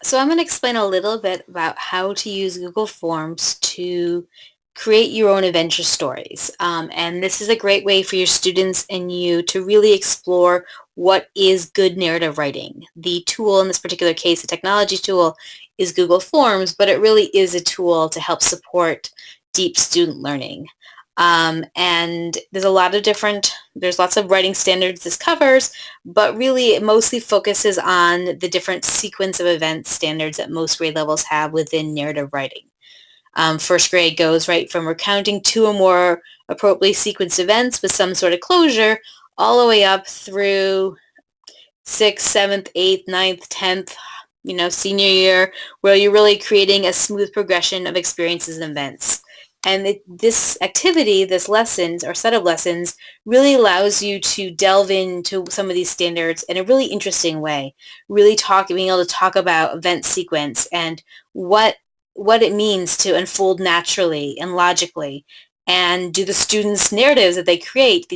So I'm going to explain a little bit about how to use Google Forms to create your own adventure stories. And this is a great way for your students and you to really explore what is good narrative writing. The tool in this particular case, the technology tool, is Google Forms, but it really is a tool to help support deep student learning. And there's lots of writing standards this covers, but really it mostly focuses on the different sequence of events standards that most grade levels have within narrative writing. First grade goes right from recounting two or more appropriately sequenced events with some sort of closure all the way up through 6th, 7th, 8th, 9th, 10th, senior year, where you're really creating a smooth progression of experiences and events. And this activity, this lessons or set of lessons, really allows you to delve into some of these standards in a really interesting way. Being able to talk about event sequence and what what it means to unfold naturally and logically. And do the students' narratives that they create,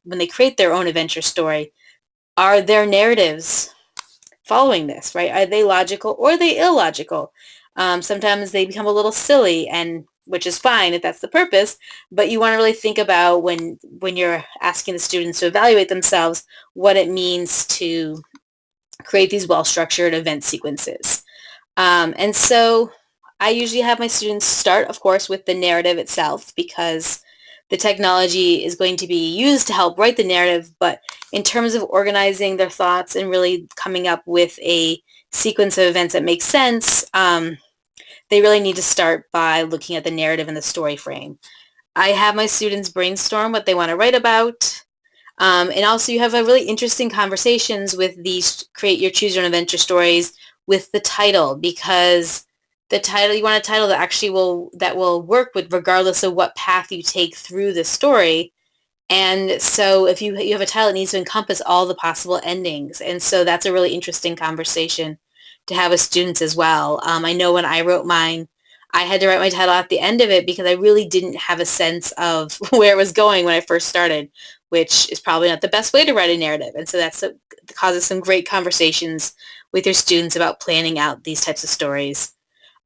when they create their own adventure story, are their narratives following this, right? Are they logical or are they illogical? Sometimes they become a little silly, and which is fine if that's the purpose, but you want to really think about when you're asking the students to evaluate themselves, what it means to create these well-structured event sequences. And so I usually have my students start, of course, with the narrative itself because the technology is going to be used to help write the narrative, but in terms of organizing their thoughts and really coming up with a sequence of events that makes sense, they really need to start by looking at the narrative and the story frame. I have my students brainstorm what they want to write about. And also you have a really interesting conversations with these create your choose your own adventure stories with the title, because the title, you want a title that actually will work with regardless of what path you take through the story. And so if you have a title, it needs to encompass all the possible endings. And so that's a really interesting conversation to have with students as well. I know when I wrote mine, I had to write my title at the end of it because I really didn't have a sense of where it was going when I first started, which is probably not the best way to write a narrative. And so causes some great conversations with your students about planning out these types of stories.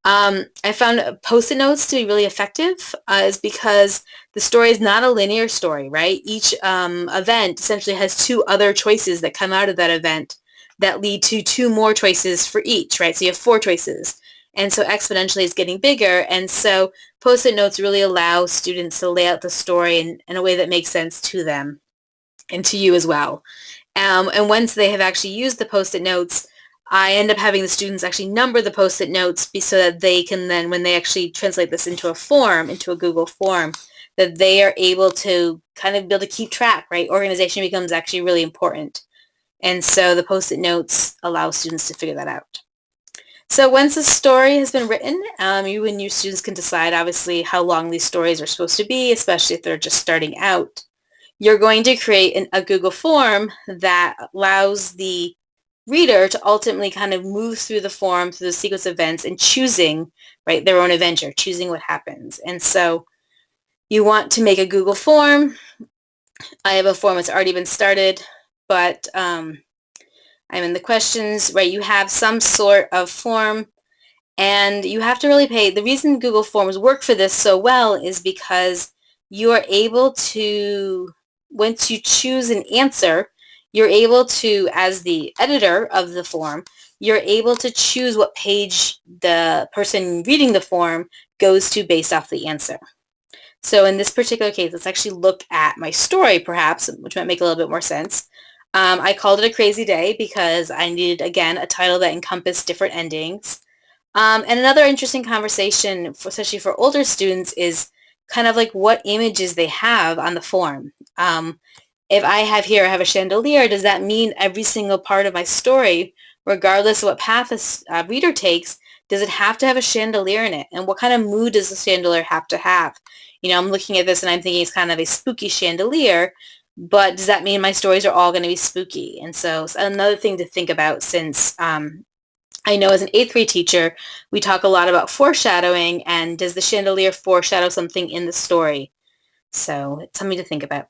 I found Post-it notes to be really effective is because the story is not a linear story, right? Each event essentially has two other choices that come out of that event that lead to two more choices for each, right? So you have four choices. And so exponentially it's getting bigger. And so Post-it notes really allow students to lay out the story in a way that makes sense to them and to you as well. And once they have actually used the Post-it notes, I end up having the students actually number the Post-it notes so that they can then, when they actually translate this into a form, into a Google form, that they are able to kind of be able to keep track, right? Organization becomes actually really important. And so the Post-it notes allow students to figure that out. So once the story has been written, you and your students can decide, obviously, how long these stories are supposed to be, especially if they're just starting out. You're going to create a Google form that allows the reader to ultimately kind of move through the form, through the sequence of events, and choosing, right, their own adventure, choosing what happens. And so you want to make a Google form. I have a form that's already been started, but I'm in the questions, right? You have some sort of form, and you have to really pay. The reason Google Forms work for this so well is because you are able to, once you choose an answer, you're able to, as the editor of the form, you're able to choose what page the person reading the form goes to based off the answer. So in this particular case, let's actually look at my story, perhaps, which might make a little bit more sense. I called it A Crazy Day because I needed, again, a title that encompassed different endings. And another interesting conversation, especially for older students, is kind of like what images they have on the form. If I have a chandelier, does that mean every single part of my story, regardless of what path a reader takes, does it have to have a chandelier in it? And what kind of mood does the chandelier have to have? I'm looking at this and I'm thinking it's kind of a spooky chandelier, but does that mean my stories are all going to be spooky? And so it's another thing to think about, since I know as an 8th grade teacher, we talk a lot about foreshadowing, and does the chandelier foreshadow something in the story? So it's something to think about.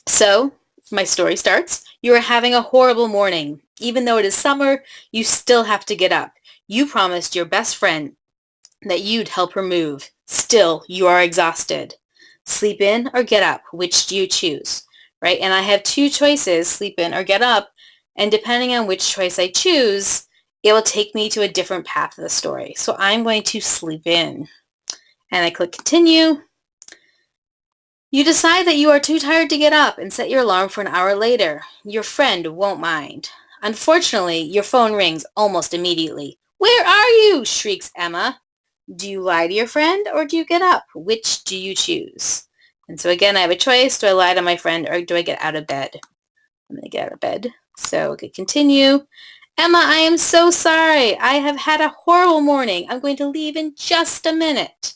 So my story starts. You are having a horrible morning. Even though it is summer, you still have to get up. You promised your best friend that you'd help her move. Still, you are exhausted. Sleep in or get up? Which do you choose? Right? And I have two choices, sleep in or get up. And depending on which choice I choose, it will take me to a different path of the story. So I'm going to sleep in. And I click continue. You decide that you are too tired to get up and set your alarm for an hour later. Your friend won't mind. Unfortunately, your phone rings almost immediately. Where are you? Shrieks Emma. Do you lie to your friend or do you get up? Which do you choose? And so again, I have a choice. Do I lie to my friend or do I get out of bed? I'm going to get out of bed. So okay, continue. Emma, I am so sorry. I have had a horrible morning. I'm going to leave in just a minute.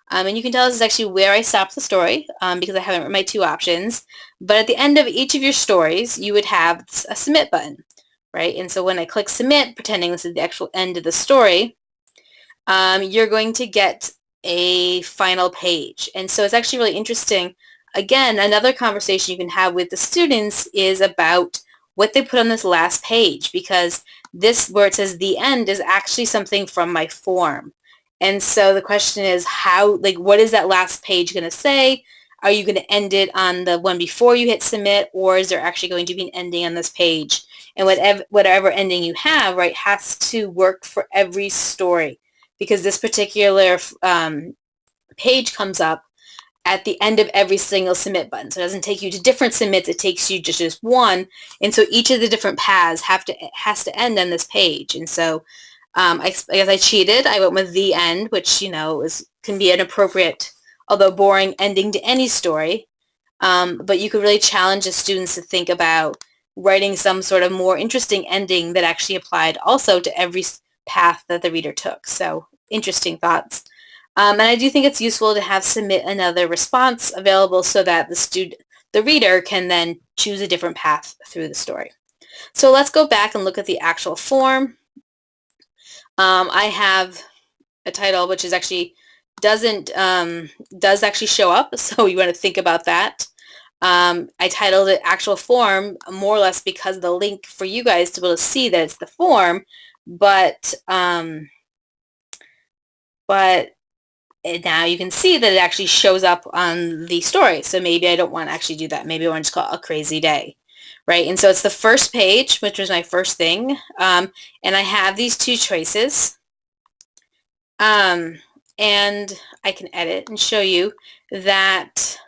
And you can tell this is actually where I stopped the story because I haven't written my two options. But at the end of each of your stories, you would have a submit button, right? And so when I click submit, pretending this is the actual end of the story, you're going to get a final page. And so it's actually really interesting. Again, another conversation you can have with the students is about what they put on this last page, because this, where it says the end, is actually something from my form. And so the question is how, like, what is that last page going to say? Are you going to end it on the one before you hit submit, or is there actually going to be an ending on this page? And whatever ending you have, right, has to work for every story, because this particular page comes up at the end of every single submit button. So it doesn't take you to different submits, it takes you to just one. And so each of the different paths has to end on this page. And so I guess I cheated. I went with the end, which, can be an appropriate, although boring, ending to any story. But you could really challenge the students to think about writing some sort of more interesting ending that actually applied also to every path that the reader took. So interesting thoughts. And I do think it's useful to have submit another response available so that the reader can then choose a different path through the story. So let's go back and look at the actual form. I have a title which is actually does actually show up, so you want to think about that. I titled it actual form more or less because of the link for you guys to be able to see that it's the form, but now you can see that it actually shows up on the story. So maybe I don't want to actually do that. Maybe I want to just call it a crazy day, right? And so it's the first page, which was my first thing. And I have these two choices. And I can edit and show you that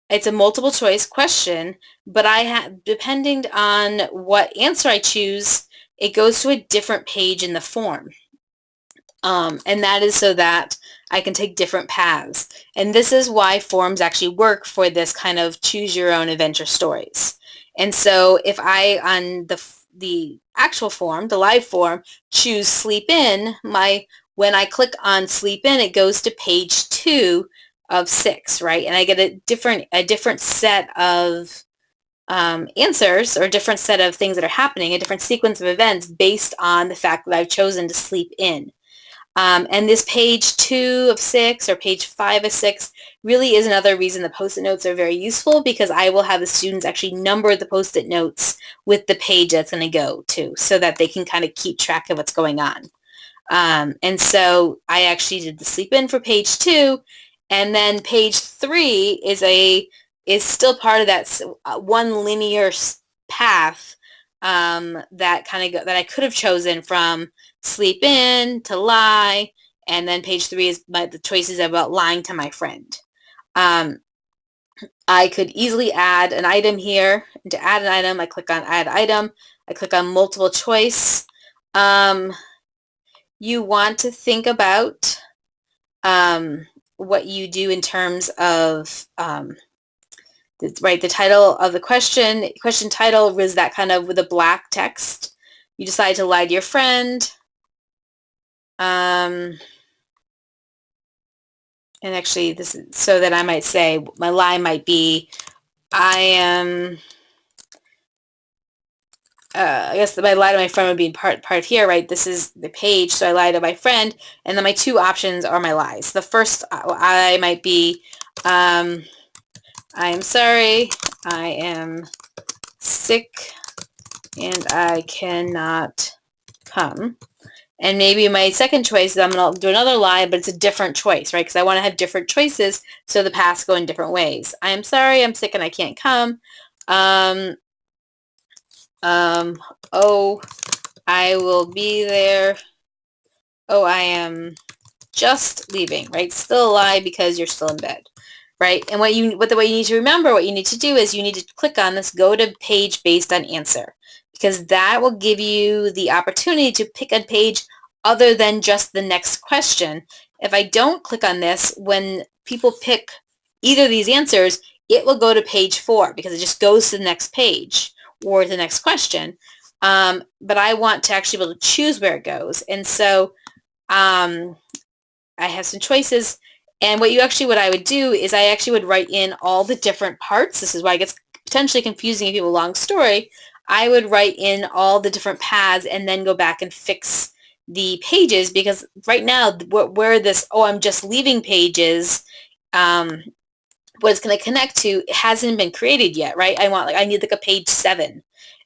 it's a multiple choice question, but depending on what answer I choose, it goes to a different page in the form. And that is so that I can take different paths. And this is why forms actually work for this kind of choose your own adventure stories. And so if I, on the actual form, the live form, choose sleep in, when I click on sleep in, it goes to page 2 of 6, right? And I get a different set of answers, or a different set of things that are happening, a different sequence of events based on the fact that I've chosen to sleep in. And this page 2 of 6 or page 5 of 6 really is another reason the Post-it notes are very useful, because I will have the students actually number the Post-it notes with the page that's going to go to, so that they can kind of keep track of what's going on. And so I actually did the sleep in for page 2, and then page 3 is still part of that one linear path that I could have chosen from sleep in to lie, and then page 3 is the choices about lying to my friend. I could easily add an item here, and to add an item, I click on add item. I click on multiple choice. You want to think about what you do in terms of the title of the question title was that kind of with a black text. You decide to lie to your friend. And actually this is so that I might say my lie might be I guess my lie to my friend would be part here, right? This is the page, so I lie to my friend, and then my two options are my lies. The first I might be, I am sorry, I am sick, and I cannot come. And maybe my second choice is I'm going to do another lie, but it's a different choice, right? Because I want to have different choices so the paths go in different ways. I'm sorry, I'm sick and I can't come. Oh, I will be there. Oh, I am just leaving, right? Still a lie because you're still in bed, right? And what you need to remember, what you need to do is you need to click on this, go to page based on answer, because that will give you the opportunity to pick a page other than just the next question. If I don't click on this, when people pick either of these answers, it will go to page 4 because it just goes to the next page or the next question. But I want to actually be able to choose where it goes. And so I have some choices. And what I would do is I actually would write in all the different parts. This is why it gets potentially confusing if you have a long story. I would write in all the different paths and then go back and fix the pages, because right now where this I'm just leaving pages, what it's going to connect to, it hasn't been created yet, right? I need like a page 7.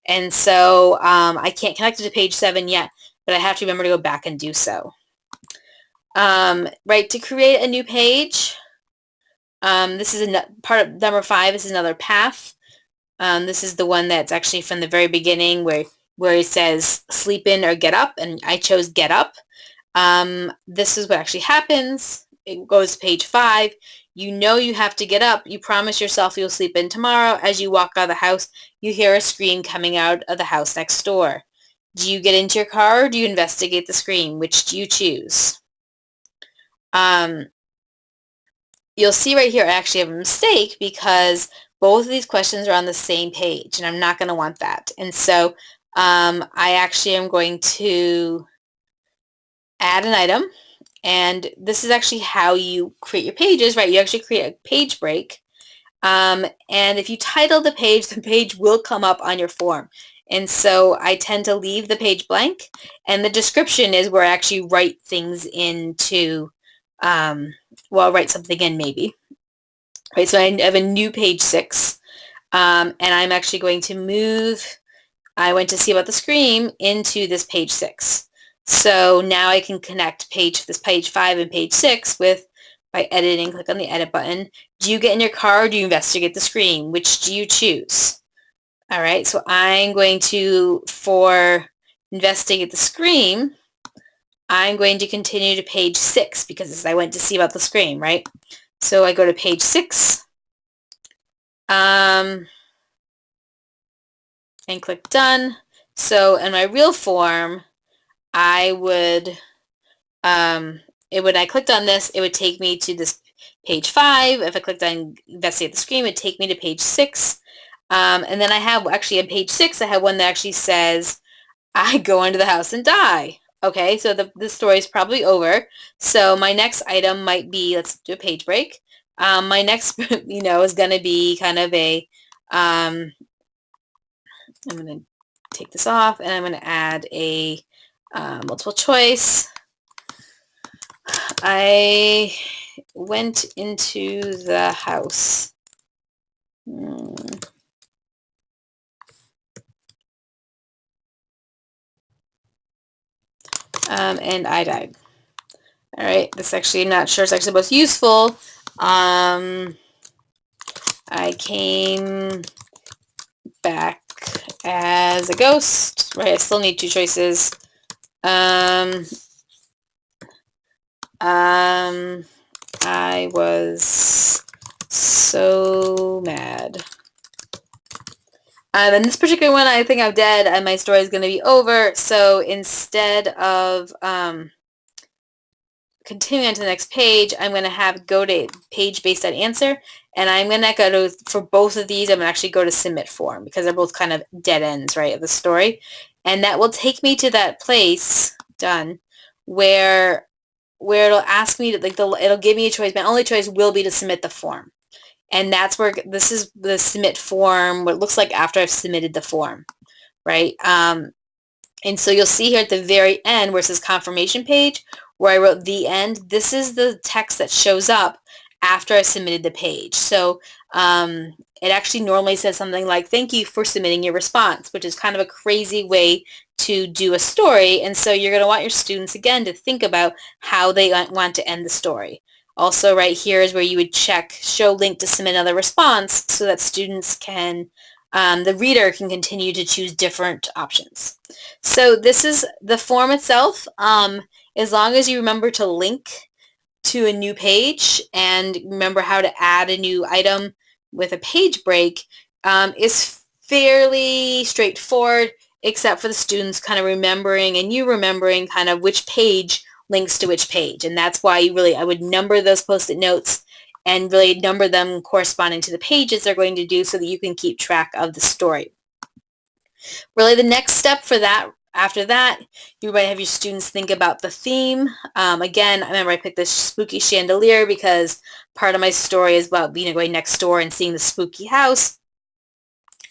And so I can't connect it to page 7 yet, but I have to remember to go back and do so. Right, to create a new page, this is part of number 5. This is another path. This is the one that's actually from the very beginning where it says sleep in or get up, and I chose get up. This is what actually happens. It goes to page 5. You know you have to get up. You promise yourself you'll sleep in tomorrow. As you walk out of the house, you hear a scream coming out of the house next door. Do you get into your car or do you investigate the scream? Which do you choose? You'll see right here I actually have a mistake because both of these questions are on the same page, and I'm not going to want that. And so I actually am going to add an item, and this is actually how you create your pages, right? You actually create a page break, and if you title the page will come up on your form. And so I tend to leave the page blank, and the description is where I actually write things into, I'll write something in maybe. Right, so I have a new page 6, and I'm actually going to move, I went to see about the scream, into this page 6. So now I can connect this page 5 and page 6 by editing, click on the edit button. Do you get in your car or do you investigate the scream? Which do you choose? All right, so I'm going to, for investigate the scream, I'm going to continue to page 6 because I went to see about the scream, right? So I go to page 6 and click done. So in my real form, I clicked on this, it would take me to this page 5. If I clicked on investigate the scream, it would take me to page 6. And then I have, actually on page 6, I have one that actually says, I go into the house and die. Okay, so the story is probably over. So my next item might be, let's do a page break. My next, is going to be kind of I'm going to take this off, and I'm going to add a multiple choice. I went into the house. And I died. All right, this actually, I'm not sure it's actually most useful. I came back as a ghost. Right, I still need 2 choices. I was so mad. And this particular one, I think I'm dead, and my story is going to be over. So instead of continuing on to the next page, I'm going to go to page based on answer, and I'm going to go to, for both of these, I'm going to actually go to submit form because they're both kind of dead ends, right, of the story. And that will take me to that place, done, where it'll ask me to, it'll give me a choice. My only choice will be to submit the form. And that's where, this is the submit form, what it looks like after I've submitted the form, right? And so you'll see here at the very end where it says confirmation page, where I wrote the end, this is the text that shows up after I submitted the page. So it actually normally says something like, thank you for submitting your response, which is kind of a crazy way to do a story, and so you're going to want your students, again, to think about how they want to end the story. Also, right here is where you would check show link to submit another response so that students can, the reader can continue to choose different options. So this is the form itself. As long as you remember to link to a new page and remember how to add a new item with a page break, is fairly straightforward, except for the students kind of remembering and you remembering kind of which page links to which page. And that's why I would number those Post-it notes and really number them corresponding to the pages they're going to do so that you can keep track of the story. Really, the next step for that, after that, you might have your students think about the theme. Again, I remember I picked this spooky chandelier because part of my story is about going next door and seeing the spooky house.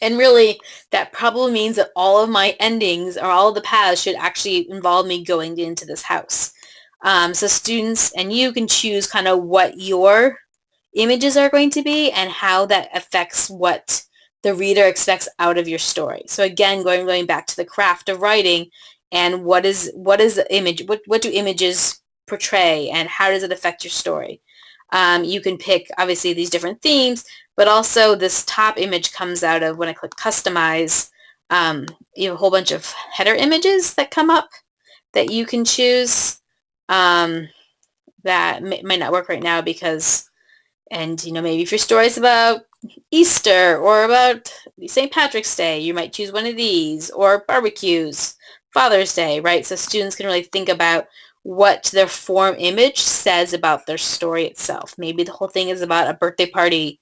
And really, that probably means that all of my endings or all of the paths should actually involve me going into this house. So students and you can choose kind of what your images are going to be and how that affects what the reader expects out of your story. So again, going back to the craft of writing and what is the image, what do images portray and how does it affect your story? You can pick obviously these different themes, but also this top image comes out of when I click customize, you have a whole bunch of header images that come up that you can choose. That might not work right now because, and maybe if your story is about Easter or about St. Patrick's Day, you might choose one of these, or barbecues, Father's Day, right? So students can really think about what their form image says about their story itself. Maybe the whole thing is about a birthday party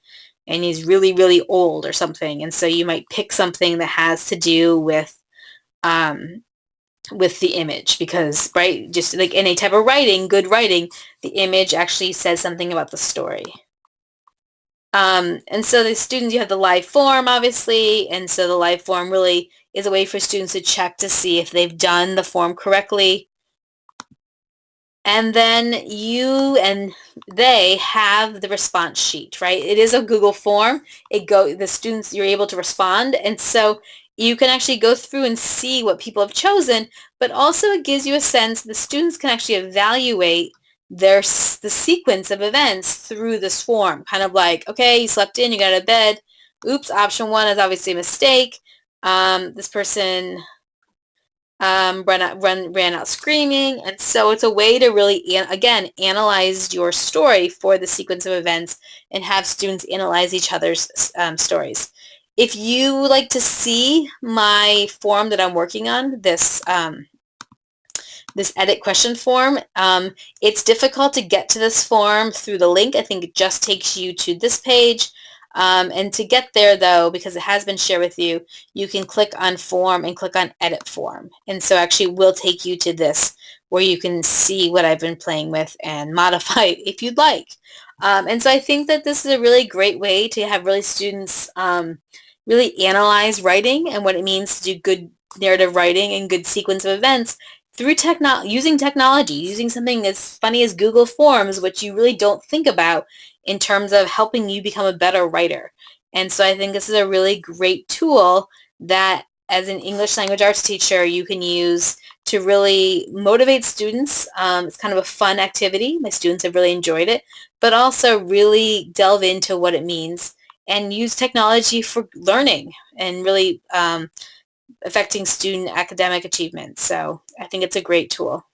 and he's really, really old or something. And so you might pick something that has to do with the image because, right, just like any type of writing, good writing, the image actually says something about the story. And so the students, you have the live form, obviously, and so the live form really is a way for students to check to see if they've done the form correctly. And then you and they have the response sheet, right? It is a Google form. The students, you're able to respond, and so you can actually go through and see what people have chosen, but also it gives you a sense the students can actually evaluate the sequence of events through this form. Kind of like, okay, you slept in, you got out of bed. Oops, option 1 is obviously a mistake. This person ran out screaming, and so it's a way to really, again, analyze your story for the sequence of events and have students analyze each other's stories. If you would like to see my form that I'm working on, this edit question form, it's difficult to get to this form through the link. I think it just takes you to this page. And to get there, though, because it has been shared with you, you can click on form and click on edit form. And so actually will take you to this where you can see what I've been playing with and modify it if you'd like. And so I think that this is a really great way to have really students really analyze writing and what it means to do good narrative writing and good sequence of events through using technology, using something as funny as Google Forms, which you really don't think about in terms of helping you become a better writer. And so I think this is a really great tool that as an English language arts teacher you can use to really motivate students. It's kind of a fun activity. My students have really enjoyed it, but also really delve into what it means and use technology for learning and really affecting student academic achievement. So I think it's a great tool.